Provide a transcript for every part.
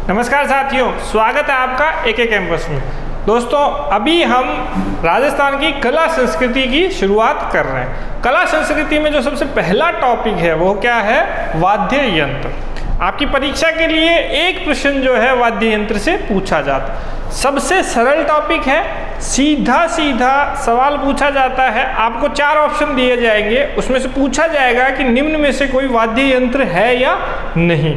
नमस्कार साथियों, स्वागत है आपका एके कैंपस में। दोस्तों, अभी हम राजस्थान की कला संस्कृति की शुरुआत कर रहे हैं। कला संस्कृति में जो सबसे पहला टॉपिक है वो क्या है? वाद्य यंत्र। आपकी परीक्षा के लिए एक प्रश्न जो है वाद्य यंत्र से पूछा जाता है। सबसे सरल टॉपिक है, सीधा सीधा सवाल पूछा जाता है। आपको 4 ऑप्शन दिए जाएंगे, उसमें से पूछा जाएगा कि निम्न में से कोई वाद्य यंत्र है या नहीं।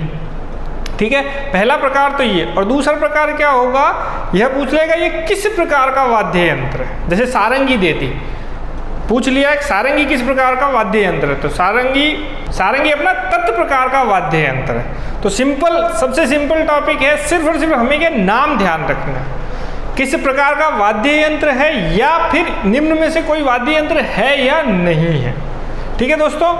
ठीक है, पहला प्रकार तो ये। और दूसरा प्रकार क्या होगा, यह पूछ लेगा ये किस प्रकार का वाद्य यंत्र है। जैसे सारंगी देती, पूछ लिया कि सारंगी किस प्रकार का वाद्य यंत्र है, तो सारंगी अपना तत् प्रकार का वाद्य यंत्र है। तो सिंपल, सबसे सिंपल टॉपिक है, सिर्फ और सिर्फ हमें क्या नाम ध्यान रखना है, किस प्रकार का वाद्य यंत्र है या फिर निम्न में से कोई वाद्य यंत्र है या नहीं है। ठीक है दोस्तों,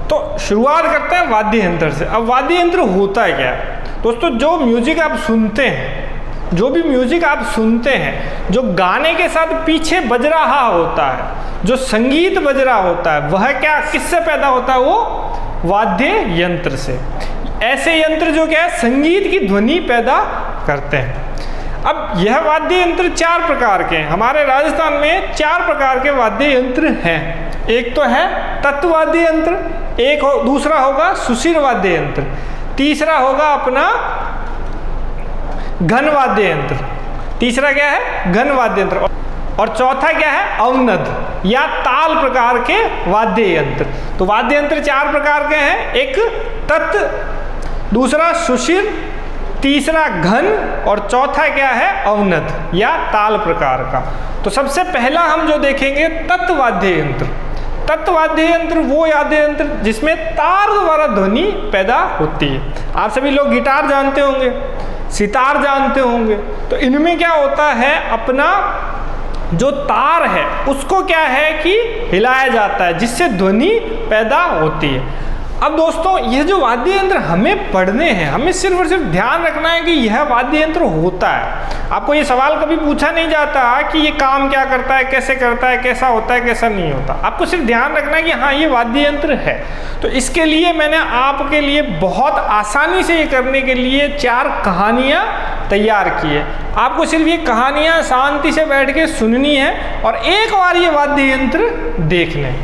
तो शुरुआत करते हैं वाद्य यंत्र से। अब वाद्य यंत्र होता है क्या है दोस्तों? जो म्यूजिक आप सुनते हैं, जो भी म्यूजिक आप सुनते हैं, जो गाने के साथ पीछे बज रहा होता है, जो संगीत बज रहा होता है, वह क्या किससे पैदा होता है? वो वाद्य यंत्र से। ऐसे यंत्र जो क्या है, संगीत की ध्वनि पैदा करते हैं। अब यह वाद्य यंत्र 4 प्रकार के हैं। हमारे राजस्थान में 4 प्रकार के वाद्य यंत्र हैं। एक तो है तत्वाद्य यंत्र, दूसरा होगा सुशिर वाद्य यंत्र, तीसरा होगा अपना घन वाद्य यंत्र, तीसरा क्या है? घन वाद्य यंत्र, और चौथा क्या है? अवनद या ताल प्रकार के वाद्य यंत्र। तो वाद्य यंत्र 4 प्रकार के हैं, एक तत्, दूसरा सुशिर, तीसरा घन और चौथा क्या है? अवनद या ताल प्रकार का। तो सबसे पहला हम जो देखेंगे तत्वाद्य यंत्र। तत्वाद्य यंत्र वो वाद्य यंत्र जिसमें तार द्वारा ध्वनि पैदा होती है। आप सभी लोग गिटार जानते होंगे, सितार जानते होंगे। तो इनमें क्या होता है, अपना जो तार है उसको क्या है कि हिलाया जाता है, जिससे ध्वनि पैदा होती है। अब दोस्तों, यह जो वाद्य यंत्र हमें पढ़ने हैं, हमें सिर्फ और सिर्फ ध्यान रखना है कि यह वाद्य यंत्र होता है। आपको ये सवाल कभी पूछा नहीं जाता कि ये काम क्या करता है, कैसे करता है, कैसा होता है, कैसा नहीं होता। आपको सिर्फ ध्यान रखना है कि हाँ, ये वाद्य यंत्र है। तो इसके लिए मैंने आपके लिए बहुत आसानी से ये करने के लिए 4 कहानियाँ तैयार की है। आपको सिर्फ ये कहानियाँ शांति से बैठ के सुननी है और एक बार ये वाद्य यंत्र देखने।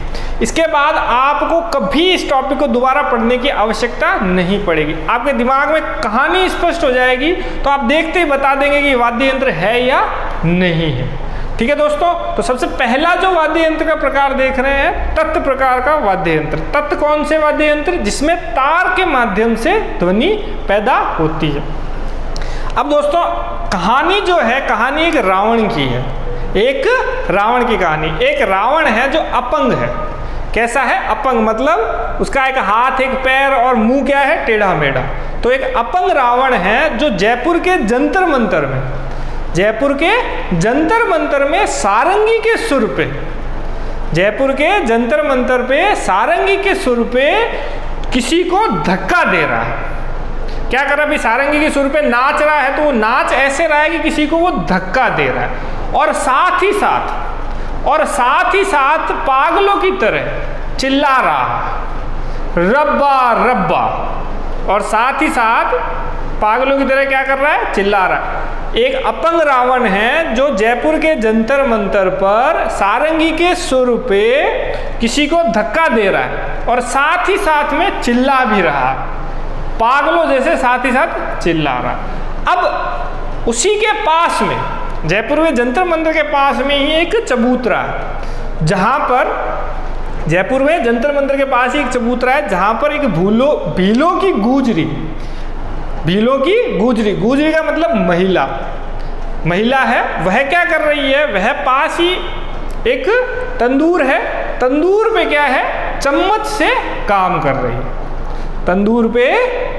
इसके बाद आपको कभी इस टॉपिक को दोबारा पढ़ने की आवश्यकता नहीं पड़ेगी। आपके दिमाग में कहानी स्पष्ट हो जाएगी, तो आप देखते ही बता देंगे कि वाद्य यंत्र है या नहीं है। ठीक है दोस्तों, तो सबसे पहला जो वाद्य यंत्र का प्रकार देख रहे हैं, तत् प्रकार का वाद्य यंत्र। तत् कौन से वाद्य यंत्र? जिसमें तार के माध्यम से ध्वनि पैदा होती है। अब दोस्तों, कहानी जो है, कहानी एक रावण की है, एक रावण की कहानी। एक रावण है जो अपंग है। कैसा है? अपंग, मतलब उसका एक हाथ, एक पैर और मुंह क्या है? टेढ़ा मेढ़ा। तो एक अपंग रावण है जो जयपुर के जंतर मंतर में सारंगी के सुर पे, जयपुर के जंतर मंतर पे सारंगी के सुर पे किसी को धक्का दे रहा है। क्या कर रहा है? अभी सारंगी के सुर पे नाच रहा है, तो वो नाच ऐसे रहा है कि किसी को वो धक्का दे रहा है, और साथ ही साथ पागलों की तरह चिल्ला रहा है, रब्बा रब्बा। और साथ ही साथ पागलों की तरह क्या कर रहा है? चिल्ला रहा है। एक अपंग रावण है जो जयपुर के जंतर मंतर पर सारंगी के सुर पे किसी को धक्का दे रहा है और साथ ही साथ में चिल्ला भी रहा है, पागलों जैसे साथ ही साथ चिल्ला रहा। अब उसी के पास में, जयपुर में जंतर मंतर के पास में ही एक चबूतरा है, जहां पर जयपुर में जंतर मंतर के पास ही एक चबूतरा है, जहां पर एक भीलों की गूजरी का मतलब महिला है। वह क्या कर रही है? वह पास ही एक तंदूर है, तंदूर पे क्या है? चम्मच से काम कर रही है, तंदूर पे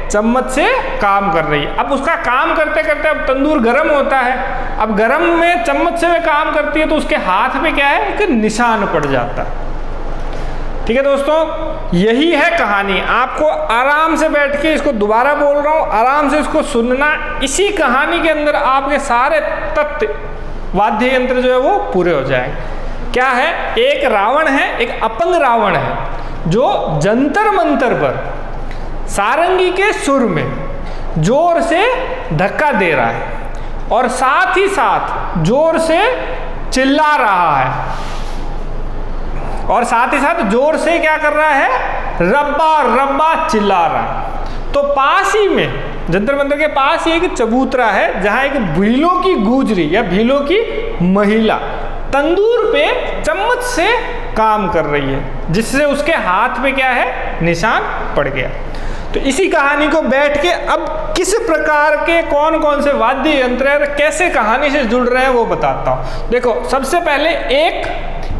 चम्मच से काम कर रही है। अब उसका काम करते करते अब तंदूर गर्म होता है, अब गर्म में चम्मच से काम करती है, तो उसके हाथ में क्या है? एक निशान पड़ जाता है। ठीक है दोस्तों, यही है कहानी। आपको आराम से बैठ के, इसको दोबारा बोल रहा हूँ, आराम से इसको सुनना। इसी कहानी के अंदर आपके सारे तत्व वाद्य यंत्र जो है वो पूरे हो जाएंगे। क्या है? एक रावण है, एक अपंग रावण है, जो जंतर मंतर पर सारंगी के सुर में जोर से धक्का दे रहा है और साथ ही साथ जोर से चिल्ला रहा है, और साथ ही साथ जोर से क्या कर रहा है, रब्बा रब्बा चिल्ला रहा है। तो पास ही में, जंतर मंतर के पास ही एक चबूतरा है जहां एक भीलों की गुजरी या भीलों की महिला तंदूर पे चम्मच से काम कर रही है, जिससे उसके हाथ पे क्या है, निशान पड़ गया। तो इसी कहानी को बैठ के अब किस प्रकार के कौन कौन से वाद्य यंत्र है, कैसे कहानी से जुड़ रहे हैं वो बताता हूँ। देखो, सबसे पहले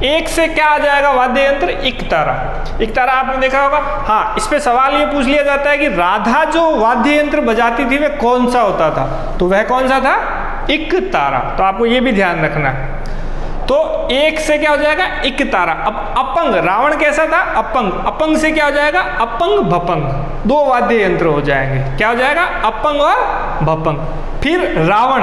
एक से क्या आ जाएगा वाद्य यंत्र, इकतारा। इकतारा आपने देखा होगा। हाँ, इस पे सवाल ये पूछ लिया जाता है कि राधा जो वाद्य यंत्र बजाती थी वह कौन सा होता था, तो वह कौन सा था, इकतारा। तो आपको ये भी ध्यान रखना है। तो एक से क्या हो जाएगा, इकतारा। अब अपंग, रावण कैसा था, अपंग। अपंग से क्या हो जाएगा, अपंग भपंग। दो वाद्य यंत्र हो जाएंगे, क्या हो जाएगा, अपंग और भपंग। फिर रावण,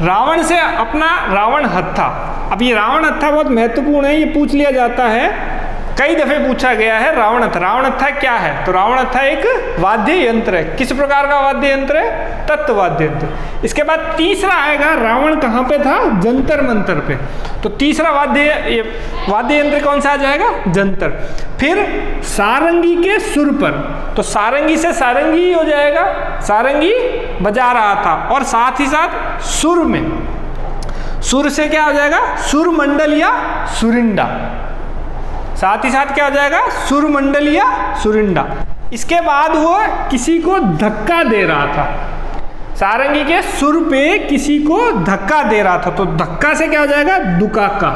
रावण से अपना रावण हत्था। अब ये रावण हत्था बहुत महत्वपूर्ण है, ये पूछ लिया जाता है, कई दफे पूछा गया है। रावण हत्था, रावण हत्था क्या है, तो रावण हत्था एक वाद्य यंत्र है। किस प्रकार का वाद्य यंत्र है, तत्व वाद्य यंत्र। इसके बाद तीसरा आएगा, रावण कहाँ पे था, जंतर मंतर पे। तो तीसरा वाद्य यंत्र कौन सा आ जाएगा, जंतर। फिर सारंगी के सुर पर, तो सारंगी से सारंगी ही हो जाएगा, सारंगी बजा रहा था। और साथ ही साथ सुर में, सुर से क्या हो जाएगा, सुर मंडल या सुरिंडा। साथ ही साथ क्या हो जाएगा, सुर मंडल या सुरिंडा। इसके बाद वो किसी को धक्का दे रहा था, सारंगी के सुर पे किसी को धक्का दे रहा था। तो धक्का से क्या हो जाएगा, दुकाका।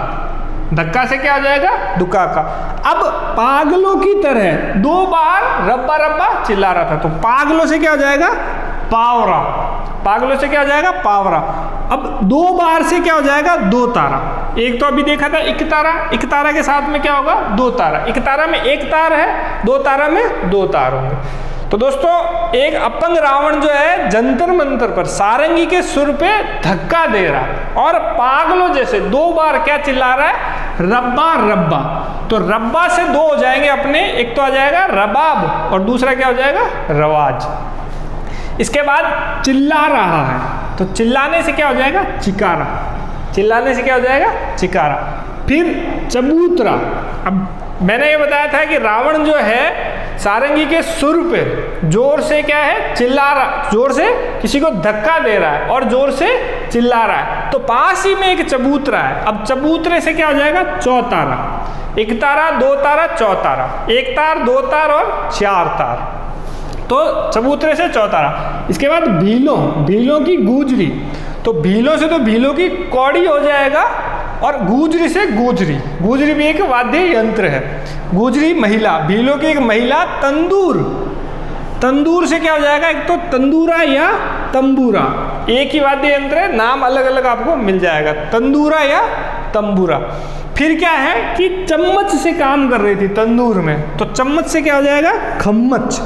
धक्का से क्या हो जाएगा, दुकाका। अब पागलों की तरह 2 बार रब्बा रब्बा चिल्ला रहा था, तो पागलों से क्या हो जाएगा, पावरा। पागलों से क्या हो जाएगा, पावरा। अब 2 बार से क्या हो जाएगा, 2 तारा। एक तो अभी देखा था इकतारा, इकतारा के साथ में क्या होगा, 2 तारा। इकतारा में 1 तार है, 2 तारा में 2 तार होंगे। तो दोस्तों, एक अपंग रावण जो है जंतर मंतर पर सारंगी के सुर पे धक्का दे रहा है, और पागलों जैसे 2 बार क्या चिल्ला रहा है, रब्बा रब्बा। तो रब्बा से 2 हो जाएंगे अपने, एक तो आ जाएगा रबाब और दूसरा क्या हो जाएगा, रवाज। इसके बाद चिल्ला रहा है, तो चिल्लाने से क्या हो जाएगा, चिकारा। चिल्लाने से क्या हो जाएगा, चिकारा। फिर चबूतरा। अब मैंने ये बताया था कि रावण जो है सारंगी के सुर पे जोर से क्या है, चिल्ला रहा, जोर से किसी को धक्का दे रहा है और जोर से चिल्ला रहा है। तो पास ही में एक चबूतरा है। अब चबूतरे से क्या हो जाएगा, चौतारा। 1 तारा, 2 तारा, चौतारा। 1 तार, 2 तार और 4 तार। तो चबूतरे से चौतारा। इसके बाद भीलों की गुजरी। तो भीलों से तो भीलों की कौड़ी हो जाएगा, और गुजरी से गुजरी। गुजरी भी एक वाद्य यंत्र है। गुजरी महिला, भीलों की एक महिला। तंदूर, तंदूर से क्या हो जाएगा, एक तो तंदूरा या तंबूरा। एक ही वाद्य यंत्र है, नाम अलग अलग आपको मिल जाएगा, तंदूरा या तंबूरा। फिर क्या है कि चम्मच से काम कर रही थी तंदूर में, तो चम्मच से क्या हो जाएगा, खम्मच।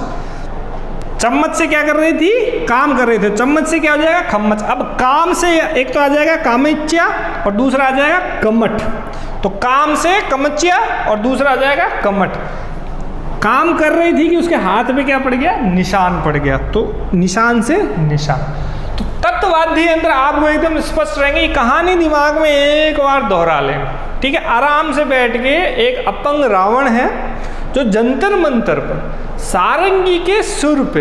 चम्मच से क्या कर रही थी, काम कर रहे थे, चम्मच से क्या हो जाएगा, खम्मच। अब काम से एक तो आ जाएगा कामिच्या और दूसरा आ जाएगा कमठ। तो काम से कमच्या और दूसरा आ जाएगा कमठ। काम कर रही थी कि उसके हाथ में क्या पड़ गया, निशान पड़ गया, तो निशान से निशान। तो तत्वाद्य यंत्र आपको एकदम स्पष्ट रहेंगे। कहानी दिमाग में एक बार दोहरा लें, ठीक है। आराम से बैठ के, एक अपंग रावण है जो जंतर मंतर पर सारंगी के सुर पे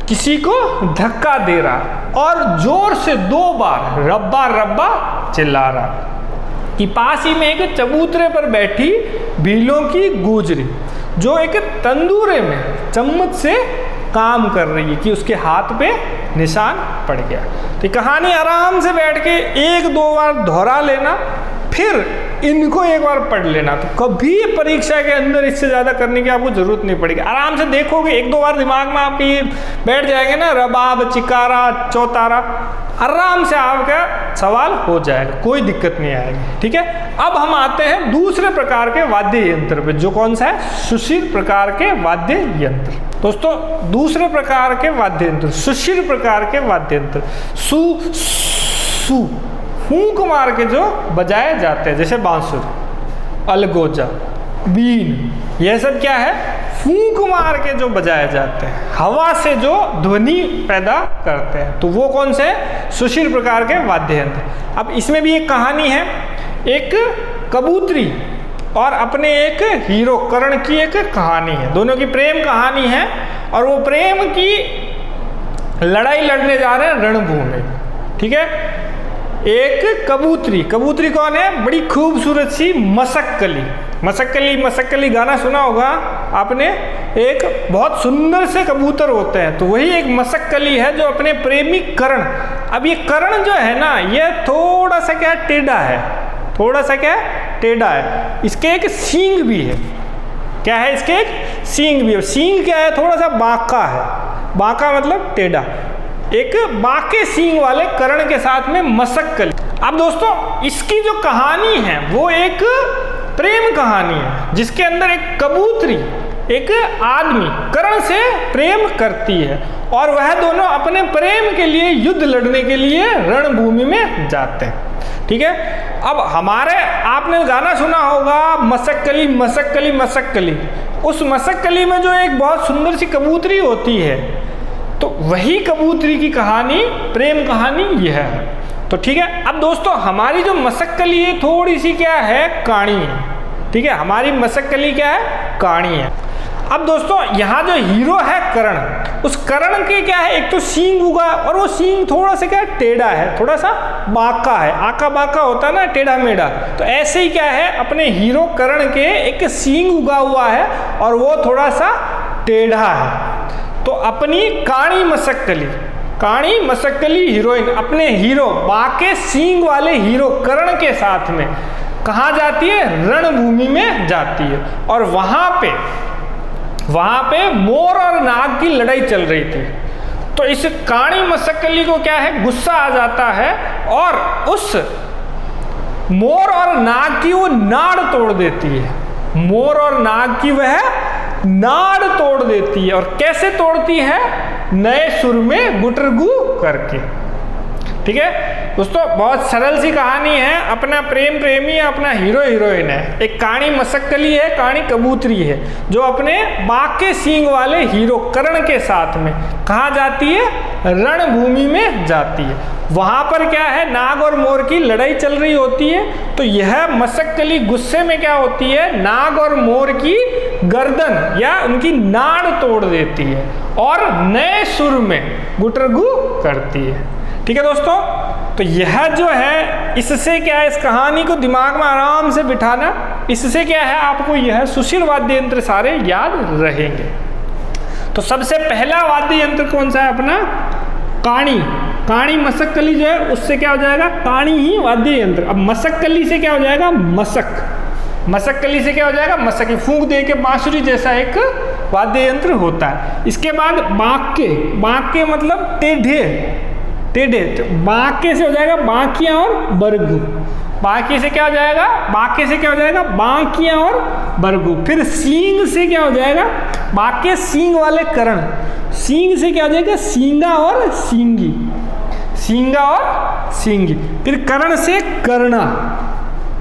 किसी को धक्का दे रहा और जोर से 2 बार रब्बा रब्बा चिल्ला रहा, कि पास ही में एक चबूतरे पर बैठी भीलों की गुजरी जो एक तंदूरे में चम्मच से काम कर रही है कि उसके हाथ पे निशान पड़ गया। तो कहानी आराम से बैठ के 1-2 बार दोहरा लेना, फिर इनको एक बार पढ़ लेना। तो कभी परीक्षा के अंदर इससे ज़्यादा करने की आपको जरूरत नहीं पड़ेगी। आराम से देखोगे, 1-2 बार दिमाग में आपकी बैठ जाएंगे ना, रबाब, चिकारा, चौतारा, आराम से आपका सवाल हो जाएगा, कोई दिक्कत नहीं आएगी, ठीक है। अब हम आते हैं दूसरे प्रकार के वाद्य यंत्र पे, जो कौन सा है, सुशील प्रकार के वाद्य यंत्र। दोस्तों, दूसरे प्रकार के वाद्य यंत्र, सुशील प्रकार के वाद्य यंत्र, सु फूंक मार के जो बजाए जाते हैं, जैसे बांसुरी, अलगोजा, बीन, यह सब क्या है, फूंक मार के जो बजाए जाते हैं, हवा से जो ध्वनि पैदा करते हैं, तो वो कौन से, सुशील प्रकार के वाद्य यंत्र। अब इसमें भी एक कहानी है, एक कबूतरी और अपने एक हीरो कर्ण की एक कहानी है, दोनों की प्रेम कहानी है, और वो प्रेम की लड़ाई लड़ने जा रहे हैं रणभूमि। ठीक है, एक कबूतरी, कबूतरी कौन है, बड़ी खूबसूरत सी मसक्कली, मसक्कली गाना सुना होगा आपने, एक बहुत सुंदर से कबूतर होते हैं, तो वही एक मसक्कली है जो अपने प्रेमी कर्ण। अब ये कर्ण जो है ना, ये थोड़ा सा क्या टेढ़ा है, थोड़ा सा क्या टेढ़ा है, इसके एक सींग भी है, क्या है, इसके एक सींग भी है, सींग क्या है, थोड़ा सा बांका है, बांका मतलब टेढ़ा, एक बांके सींग वाले कर्ण के साथ में मसक्कली। अब दोस्तों इसकी जो कहानी है वो एक प्रेम कहानी है, जिसके अंदर एक कबूतरी एक आदमी कर्ण से प्रेम करती है, और वह दोनों अपने प्रेम के लिए युद्ध लड़ने के लिए रणभूमि में जाते हैं। ठीक है, अब हमारे आपने गाना सुना होगा मसक्कली मसक्कली मसक्कली, उस मसक्कली में जो एक बहुत सुंदर सी कबूतरी होती है, तो वही कबूतरी की कहानी, प्रेम कहानी यह है। तो ठीक है, अब दोस्तों हमारी जो मसक्कली है थोड़ी सी क्या है, काणी है। ठीक है, हमारी मसक्कली क्या है, काणी है। अब दोस्तों यहाँ जो हीरो है कर्ण, उस कर्ण के क्या है, एक तो सींग उगा, और वो सींग थोड़ा सा क्या टेढ़ा है, थोड़ा सा बांका है, आका बांका होता है ना, टेढ़ा मेढ़ा, तो ऐसे ही क्या है, अपने हीरो कर्ण के एक सींग उगा हुआ है और वो थोड़ा सा टेढ़ा है। तो अपनी काणी मसक्कली हीरोइन अपने हीरो बांके सींग वाले हीरो कर्ण के साथ में कहाँ जाती है, रणभूमि में जाती है, और वहां पे मोर और नाग की लड़ाई चल रही थी। तो इस काणी मसक्कली को क्या है, गुस्सा आ जाता है, और उस मोर और नाग की वो नाड़ तोड़ देती है, मोर और नाग की वह नाड़ तोड़ देती है। और कैसे तोड़ती है, नए सुर में गुटरगू करके। ठीक है दोस्तों, बहुत सरल सी कहानी है, अपना प्रेम प्रेमी अपना हीरो हीरोइन है, एक काणी मसक्कली है, काणी कबूतरी है, जो अपने बांके सींग वाले हीरो कर्ण के साथ में कहाँ जाती है, रणभूमि में जाती है। वहां पर क्या है, नाग और मोर की लड़ाई चल रही होती है, तो यह मसक्कली गुस्से में क्या होती है, नाग और मोर की गर्दन या उनकी नाड़ तोड़ देती है और नए सुर में गुटरगू करती है। ठीक है दोस्तों, तो यह जो है, इससे क्या है, इस कहानी को दिमाग में आराम से बिठाना, इससे क्या है, आपको यह सुशील वाद्य यंत्र सारे याद रहेंगे। तो सबसे पहला वाद्य यंत्र कौन सा है अपना, काणी। काणी मसक्कली जो है उससे क्या हो जाएगा, काणी ही वाद्य यंत्र। अब मसक्कली से क्या हो जाएगा, मसक, मसक्कली से क्या हो जाएगा, मसक, फूंक दे के बांसुरी जैसा एक वाद्य यंत्र होता है। इसके बाद बांके, बांके मतलब टेढ़े, टेढ़े, तो बांके से हो जाएगा बांकियां और बरगू, बांके से क्या हो जाएगा, बांके से क्या हो जाएगा, बांकियां और बरगू। फिर सींग से क्या हो जाएगा, बांके सींग वाले कर्ण, सींग से क्या हो जाएगा, सींगा और सींगी, सींगा और सींगी। फिर कर्ण से कर्णा,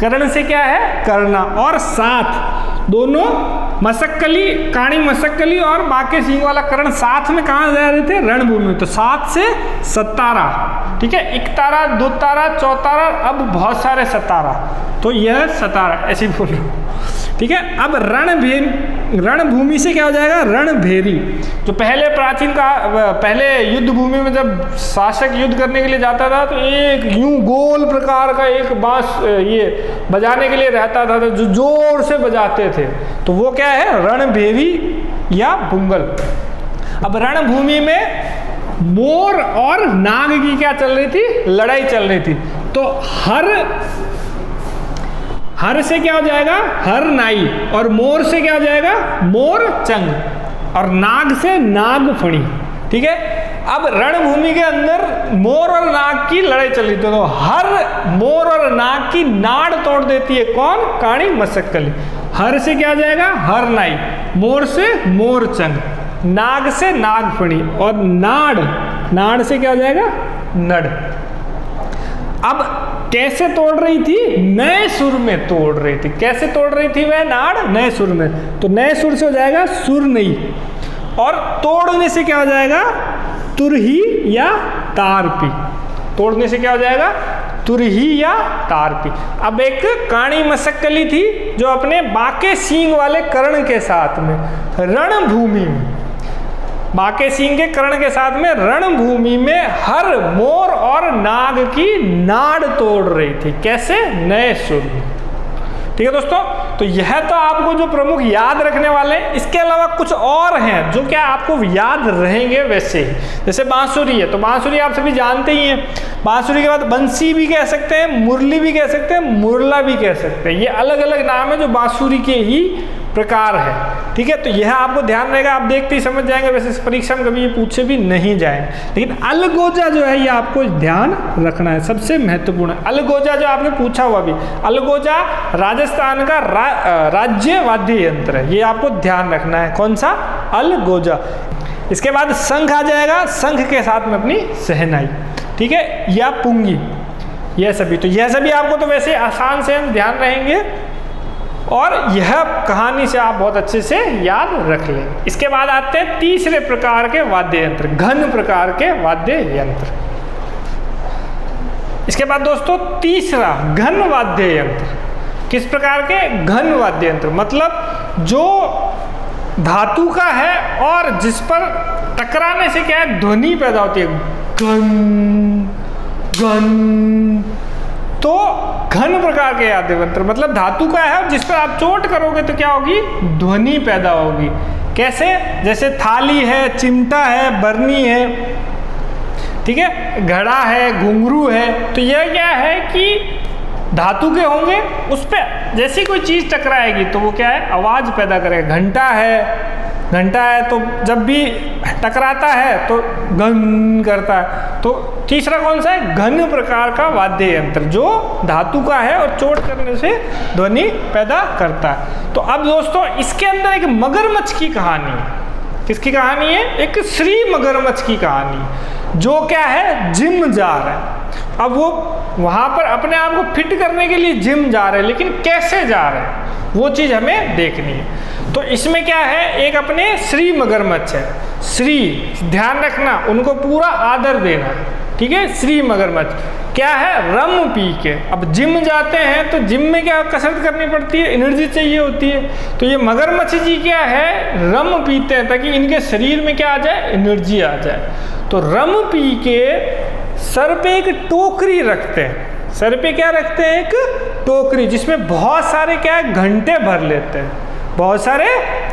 कर्ण से क्या है, कर्णा, और साथ दोनों मसक्कली, काणी मसक्कली और बांके सींग वाला कर्ण साथ में कहाँ जा रहे थे, रणभूमि में। तो सात से सतारा, ठीक है, इकतारा, दुतारा, चौतारा, अब बहुत सारे सतारा, तो यह सतारा, ऐसे बोलो। ठीक है, अब रणभूमि से क्या हो जाएगा, रणभेरी। जो पहले प्राचीन का, पहले युद्ध भूमि में जब शासक युद्ध करने के लिए जाता था, तो एक यूं गोल प्रकार का एक बांस ये बजाने के लिए रहता था, जो जोर से बजाते थे, तो वो क्या है, रणभेरी या बुंगल। अब रणभूमि में मोर और नाग की क्या चल रही थी, लड़ाई चल रही थी। तो हर से क्या हो जाएगा, हर नाई, और मोर से क्या हो जाएगा, मोर चंग, और नाग से नाग फणी। ठीक है, अब रणभूमि के अंदर मोर और नाग की लड़ाई चल रही थी, तो हर मोर और नाग की नाड़ तोड़ देती है कौन, काणी मसक्कली। हर से क्या हो जाएगा, हर नाई, मोर से मोर चंग, नाग से नाग फणी, और नाड़, नाड़ से क्या हो जाएगा, नड़। अब कैसे तोड़ रही थी? नए सुर में तोड़ रही थी। कैसे तोड़ रही थी वह नाड़? नए सुर में। तो नए सुर से हो जाएगा सुर नई, और तोड़ने से क्या हो जाएगा? तुरही या तारपी। तोड़ने से क्या हो जाएगा? तुरही या तारपी। अब एक काणी मसक्कली थी जो अपने बाके सींग वाले कर्ण के साथ में रणभूमि में, बाके सींग के कर्ण के साथ में रणभूमि में हर, मोर और नाग की नाड़ तोड़ रही थी। कैसे? नए सुर में। ठीक है दोस्तों, तो यह तो आपको जो प्रमुख याद रखने वाले हैं। इसके अलावा कुछ और हैं जो क्या आपको याद रहेंगे वैसे ही। जैसे बांसुरी है, तो बांसुरी आप सभी जानते ही हैं। बांसुरी के बाद बंसी भी कह सकते हैं, मुरली भी कह सकते हैं, मुरला भी कह सकते हैं। ये अलग अलग नाम है जो बांसुरी के ही प्रकार है। ठीक है, तो यह आपको ध्यान रहेगा, आप देखते ही समझ जाएंगे। वैसे परीक्षा में कभी ये पूछे भी नहीं जाएंगे, लेकिन अलगोजा जो है ये आपको ध्यान रखना है, सबसे महत्वपूर्ण है। अलगोजा जो आपने पूछा हुआ भी, अलगोजा राजस्थान का राज्य वाद्य यंत्र है, ये आपको ध्यान रखना है। कौन सा? अलगोजा। इसके बाद शंख आ जाएगा, शंख के साथ में अपनी शहनाई, ठीक है, या पुंगी, यह सभी। तो यह सभी आपको तो वैसे आसान से ध्यान रहेंगे, और यह कहानी से आप बहुत अच्छे से याद रख लें। इसके बाद आते हैं तीसरे प्रकार के वाद्य यंत्र, घन प्रकार के वाद्य यंत्र। इसके बाद दोस्तों तीसरा घन वाद्य यंत्र। किस प्रकार के? घन वाद्य यंत्र, मतलब जो धातु का है और जिस पर टकराने से क्या है? ध्वनि पैदा होती है, घन घन। तो घन प्रकार के वाद्य यंत्र मतलब धातु का है और जिस पर आप चोट करोगे तो क्या होगी? ध्वनि पैदा होगी। कैसे? जैसे थाली है, चिमटा है, बरनी है, ठीक है, घड़ा है, घुंघरू है। तो यह क्या है कि धातु के होंगे, उस पर जैसी कोई चीज़ टकराएगी तो वो क्या है? आवाज़ पैदा करेगा। घंटा है तो जब भी टकराता है तो घन करता है। तो तीसरा कौन सा है? घन प्रकार का वाद्य यंत्र, जो धातु का है और चोट करने से ध्वनि पैदा करता है। तो अब दोस्तों इसके अंदर एक मगरमच्छ की कहानी है। किसकी कहानी है? एक श्री मगरमच्छ की कहानी, जो क्या है? जिम जा रहा है। अब वो वहाँ पर अपने आप को फिट करने के लिए जिम जा रहे हैं, लेकिन कैसे जा रहे हैं वो चीज़ हमें देखनी है। तो इसमें क्या है? एक अपने श्री मगरमच्छ है। श्री, ध्यान रखना, उनको पूरा आदर देना, ठीक है। श्री मगरमच्छ क्या है? रम पी के। अब जिम जाते हैं तो जिम में क्या कसरत करनी पड़ती है? एनर्जी चाहिए होती है। तो ये मगरमच्छ जी क्या है? रम पीते हैं ताकि इनके शरीर में क्या आ जाए? एनर्जी आ जाए। तो रम पी के सर पे एक टोकरी रखते हैं। सर पे क्या रखते हैं? एक टोकरी, जिसमें बहुत सारे क्या है? घंटे भर लेते हैं। बहुत सारे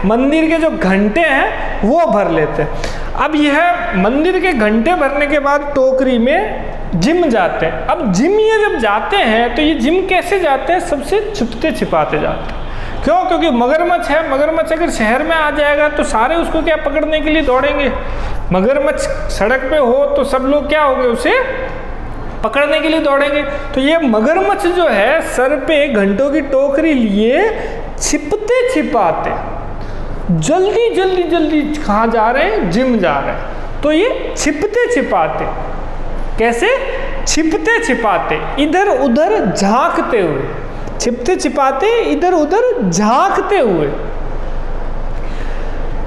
मंदिर के जो घंटे हैं वो भर लेते हैं। अब यह मंदिर के घंटे भरने के बाद टोकरी में जिम जाते हैं। अब जिम ये जब जाते हैं तो ये जिम कैसे जाते हैं? सबसे छुपते छिपाते जाते हैं। क्यों? क्योंकि मगरमच्छ है। मगरमच्छ अगर शहर में आ जाएगा तो सारे उसको क्या पकड़ने के लिए दौड़ेंगे। मगरमच्छ सड़क पे हो तो सब लोग क्या होंगे? उसे पकड़ने के लिए दौड़ेंगे। तो ये मगरमच्छ जो है सर पे घंटों की टोकरी लिए छिपते छिपाते जल्दी जल्दी जल्दी कहाँ जा रहे हैं? जिम जा रहे हैं। तो ये छिपते छिपाते कैसे? छिपते छिपाते इधर उधर झांकते हुए, छिपते छिपाते इधर उधर झांकते हुए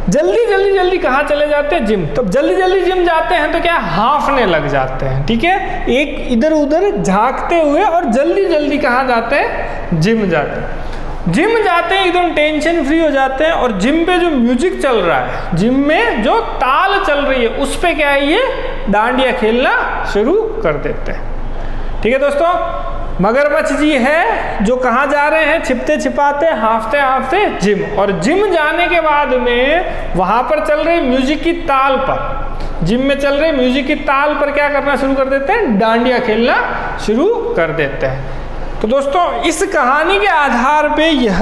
जल्दी जल्दी जल्दी कहाँ चले जाते हैं? जिम। तो जल्दी जल्दी जिम जाते हैं तो क्या? हाँफने लग जाते हैं, ठीक है। एक इधर उधर झांकते हुए और जल्दी जल्दी कहाँ जाते हैं? जिम जाते हैं। जिम जाते हैं एकदम टेंशन फ्री हो जाते हैं, और जिम पे जो म्यूजिक चल रहा है, जिम में जो ताल चल रही है, उस पे क्या है? ये डांडिया खेलना शुरू कर देते हैं, ठीक है दोस्तों। मगरमच्छ जी है जो कहाँ जा रहे हैं? छिपते छिपाते हाँफते हाँफते जिम। और जिम जाने के बाद में वहाँ पर चल रही म्यूजिक की ताल पर, जिम में चल रही म्यूजिक की ताल पर क्या करना शुरू कर देते हैं? डांडिया खेलना शुरू कर देते हैं। तो दोस्तों इस कहानी के आधार पे यह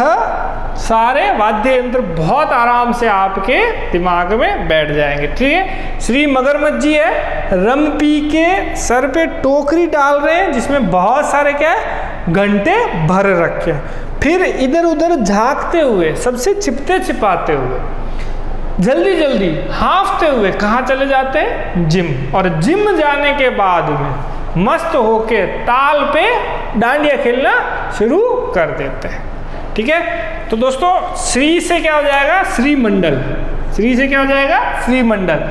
सारे वाद्य यंत्र बहुत आराम से आपके दिमाग में बैठ जाएंगे, ठीक है। श्री मगरमच्छ जी है, रम पी के सर पे टोकरी डाल रहे हैं जिसमें बहुत सारे क्या है? घंटे भर रखे हैं। फिर इधर उधर झांकते हुए, सबसे छिपते छिपाते हुए, जल्दी जल्दी हाँफते हुए कहाँ चले जाते हैं? जिम। और जिम जाने के बाद में मस्त होके ताल पे डांडिया खेलना शुरू कर देते हैं। ठीक है, तो दोस्तों श्री से क्या हो जाएगा, श्रीमंडल। श्री से क्या हो जाएगा, श्रीमंडल।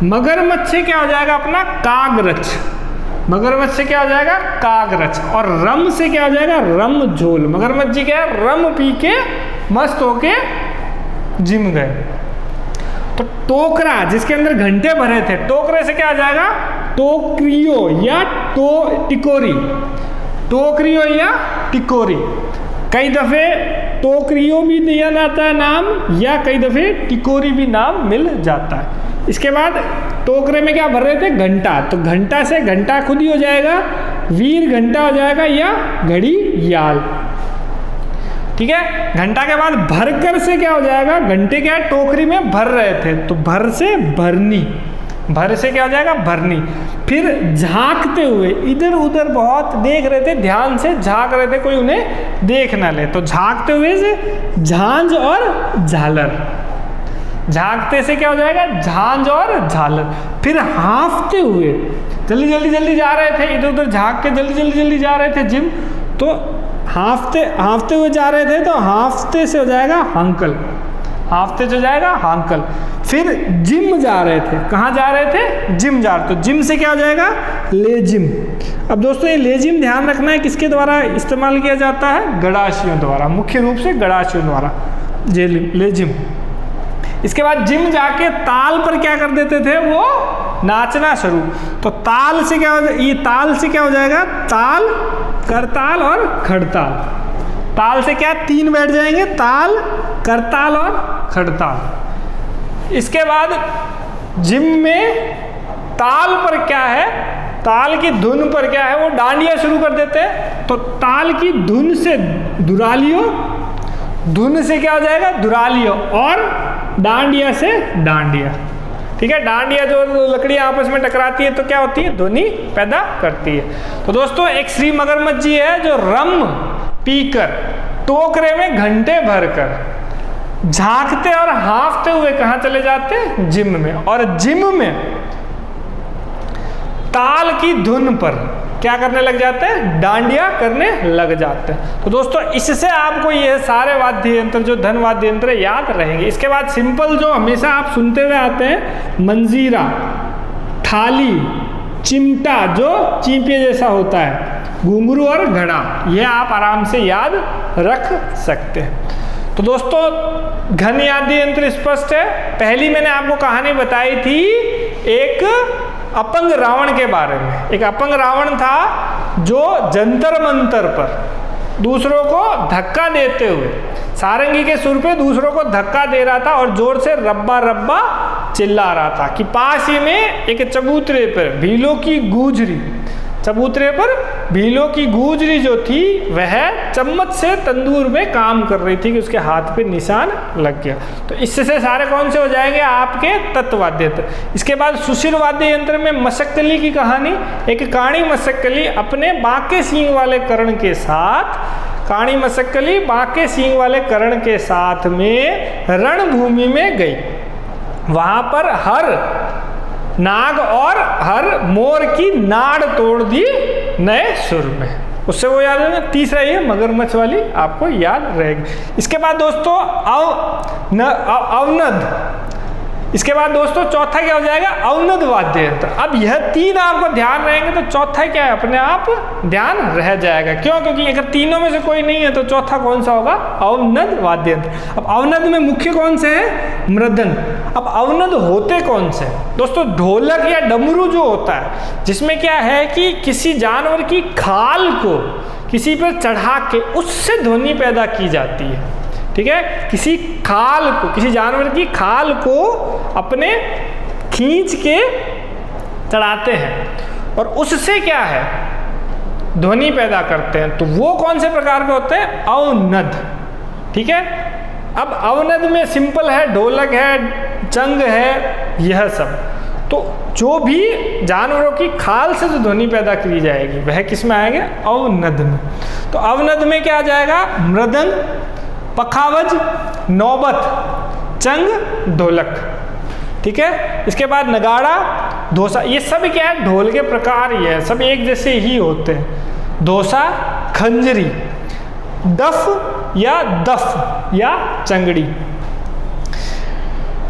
मगरमच्छ से क्या हो जाएगा अपना, कागरच। मगरमच्छ से क्या हो जाएगा, कागरच। और रम से क्या हो जाएगा, रमझोल। मगरमच्छ जी क्या है, रम पी के मस्त होके जिम गए। तो टोकरा जिसके अंदर घंटे भरे थे, टोकरे से क्या आ जाएगा, टोकरियो या टिकोरी। टोकरियो या टिकोरी। कई दफे टोकरियो भी दिया जाता है नाम, या कई दफे टिकोरी भी नाम मिल जाता है। इसके बाद टोकरे में क्या भर रहे थे, घंटा। तो घंटा से घंटा खुद ही हो जाएगा, वीर घंटा हो जाएगा, या घड़ी याल। ठीक है, घंटा के बाद भरकर से क्या हो जाएगा, घंटे क्या है टोकरी में भर रहे थे, तो भर से भरनी। भर से क्या हो जाएगा, भरनी। फिर झांकते हुए, इधर उधर बहुत देख रहे थे, ध्यान से झांक रहे थे, कोई उन्हें देख ना ले, तो झांकते हुए से झांझ और झालर। झांकते से क्या हो जाएगा, झांझ और झालर। फिर हाँफते हुए, जल्दी जल्दी जा रहे थे, इधर उधर झांक के जल्दी जल्दी जा रहे थे जिम, तो हाँफते हुए जा रहे थे, तो हाँफते से हो जाएगा हांकल। हाँफते से हो जाएगा हांकल। फिर जिम जा रहे थे, कहाँ जा रहे थे, जिम जा रहे, तो जिम से क्या हो जाएगा, लेजिम। अब दोस्तों ये लेजिम ध्यान रखना है किसके द्वारा इस्तेमाल किया जाता है, गड़ाशियों द्वारा, मुख्य रूप से गड़ाशियों द्वारा लेजिम। इसके बाद जिम जाके ताल पर क्या कर देते थे, वो नाचना शुरू। तो ताल से क्या हो, ये ताल से क्या हो जाएगा, ताल, करताल और खड़ताल। ताल से क्या, तीन बैठ जाएंगे, ताल, करताल और खड़ताल। इसके बाद जिम में ताल पर क्या है, ताल की धुन पर क्या है, वो डांडिया शुरू कर देते हैं। तो ताल की धुन से दुरालियो, धुन से क्या हो जाएगा, दुरालियो, और डांडिया से डांडिया। ठीक है, डांडिया जो लकड़ियां आपस में टकराती है तो क्या होती है, ध्वनि पैदा करती है। तो दोस्तों एक श्री मगरमच्छ जी है जो रम पीकर टोकरे में घंटे भरकर झांकते और हाँफते हुए कहाँ चले जाते हैं, जिम में। और जिम में ताल की धुन पर क्या करने लग जाते हैं, डांडिया करने लग जाते हैं। तो दोस्तों इससे आपको ये सारे वाद्य यंत्र जो धन वाद्य यंत्र याद रहेंगे। इसके बाद सिंपल जो हमेशा आप सुनते हुए आते हैं, मंजीरा, थाली, चिमटा जो चींपिया जैसा होता है, घुंघरू और घड़ा, ये आप आराम से याद रख सकते हैं। तो दोस्तों घन वाद्य यंत्र स्पष्ट है। पहली मैंने आपको कहानी बताई थी एक अपंग रावण के बारे में। एक अपंग रावण था जो जंतर मंतर पर दूसरों को धक्का देते हुए सारंगी के सुर पे दूसरों को धक्का दे रहा था और जोर से रब्बा रब्बा चिल्ला रहा था कि पास ही में एक चबूतरे पर भीलों की गूंजरी, चबूतरे पर भीलों की गूंजरी जो थी वह चम्मच से तंदूर में काम कर रही थी कि उसके हाथ पे निशान लग गया। तो इससे सारे कौन से हो जाएंगे, आपके तत्वाद्य यंत्र। इसके बाद सुशिर वाद्य यंत्र में मशक्कली की कहानी। एक काणी मशक्कली अपने बांके सींग वाले कर्ण के साथ, काणी मशक्कली बांके सींग वाले कर्ण के साथ में रणभूमि में गई। वहां पर हर नाग और हर मोर की नाड़ तोड़ दी नए सुर में। उससे वो याद है। तीसरा ये मगरमच्छ वाली आपको याद रहेगी। इसके बाद दोस्तों अवनद। इसके बाद दोस्तों चौथा क्या हो जाएगा, अवनद वाद्य यंत्र। अब यह तीन आपको ध्यान रहेंगे तो चौथा क्या है अपने आप ध्यान रह जाएगा। क्यों? क्योंकि अगर तीनों में से कोई नहीं है तो चौथा कौन सा होगा, अवनद वाद्य यंत्र। अब अवनद में मुख्य कौन से है, मृदंग। अब अवनद होते कौन से दोस्तों, ढोलक या डमरू जो होता है जिसमें क्या है कि किसी जानवर की खाल को किसी पर चढ़ा के उससे ध्वनि पैदा की जाती है। ठीक है, किसी खाल को, किसी जानवर की खाल को अपने खींच के चढ़ाते हैं और उससे क्या है ध्वनि पैदा करते हैं। तो वो कौन से प्रकार के होते हैं, अवनद। ठीक है, अब अवनद में सिंपल है, ढोलक है, चंग है, यह सब। तो जो भी जानवरों की खाल से जो ध्वनि पैदा की जाएगी वह किस में आएगा, अवनद में। तो अवनद में क्या आ जाएगा, मृदंग, पखावज, नौबत, चंग, ढोलक। ठीक है, इसके बाद नगाड़ा, धोसा, ये सब क्या है ढोल के प्रकार ही है, सब एक जैसे ही होते हैं। धोसा, खंजरी, डफ या दफ या चंगड़ी,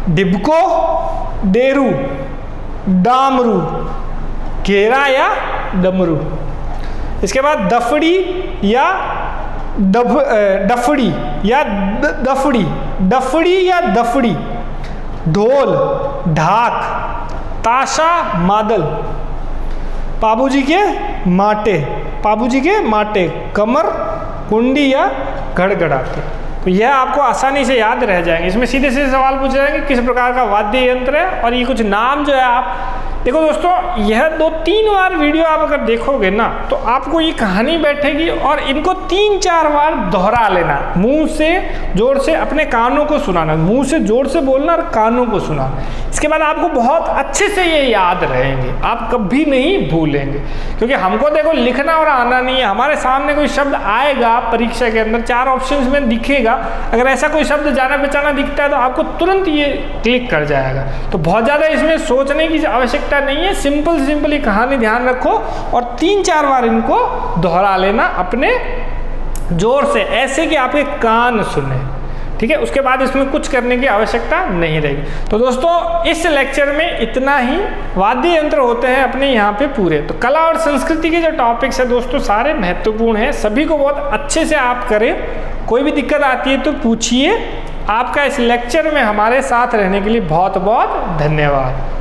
डिबको, डेरू, डामरू, घेरा या डमरू। इसके बाद दफड़ी या डफड़ी या दफड़ी, डफड़ी या दफड़ी, ढोल, ढाक, ताशा, मादल, पाबूजी के माटे, पाबूजी के माटे, कमर, कुंडी या गड़गड़ाते। तो यह आपको आसानी से याद रह जाएंगे। इसमें सीधे सीधे सवाल पूछे जाएंगे किस प्रकार का वाद्य यंत्र है, और ये कुछ नाम जो है आप देखो दोस्तों, यह 2-3 बार वीडियो आप अगर देखोगे ना तो आपको ये कहानी बैठेगी, और इनको 3-4 बार दोहरा लेना, मुंह से जोर से अपने कानों को सुनाना, मुंह से जोर से बोलना और कानों को सुनाना। इसके बाद आपको बहुत अच्छे से ये याद रहेंगे, आप कभी नहीं भूलेंगे। क्योंकि हमको देखो लिखना और आना नहीं है, हमारे सामने कोई शब्द आएगा परीक्षा के अंदर 4 ऑप्शंस में दिखेगा, अगर ऐसा कोई शब्द जाना पहचाना दिखता है तो आपको तुरंत ये क्लिक कर जाएगा। तो बहुत ज़्यादा इसमें सोचने की आवश्यकता नहीं है, सिंपल कहानी ध्यान रखो और 3-4 बार इनको दोहरा लेना अपने जोर से, ऐसे कि आपके कान सुने। ठीक है, उसके बाद इसमें कुछ करने की आवश्यकता नहीं रहेगी। तो दोस्तों इस लेक्चर में इतना ही। वाद्य यंत्र होते हैं अपने यहाँ पे पूरे। तो कला और संस्कृति के जो टॉपिक्स है दोस्तों सारे महत्वपूर्ण हैं, सभी को बहुत अच्छे से आप करें। कोई भी दिक्कत आती है तो पूछिए। आपका इस लेक्चर में हमारे साथ रहने के लिए बहुत बहुत धन्यवाद।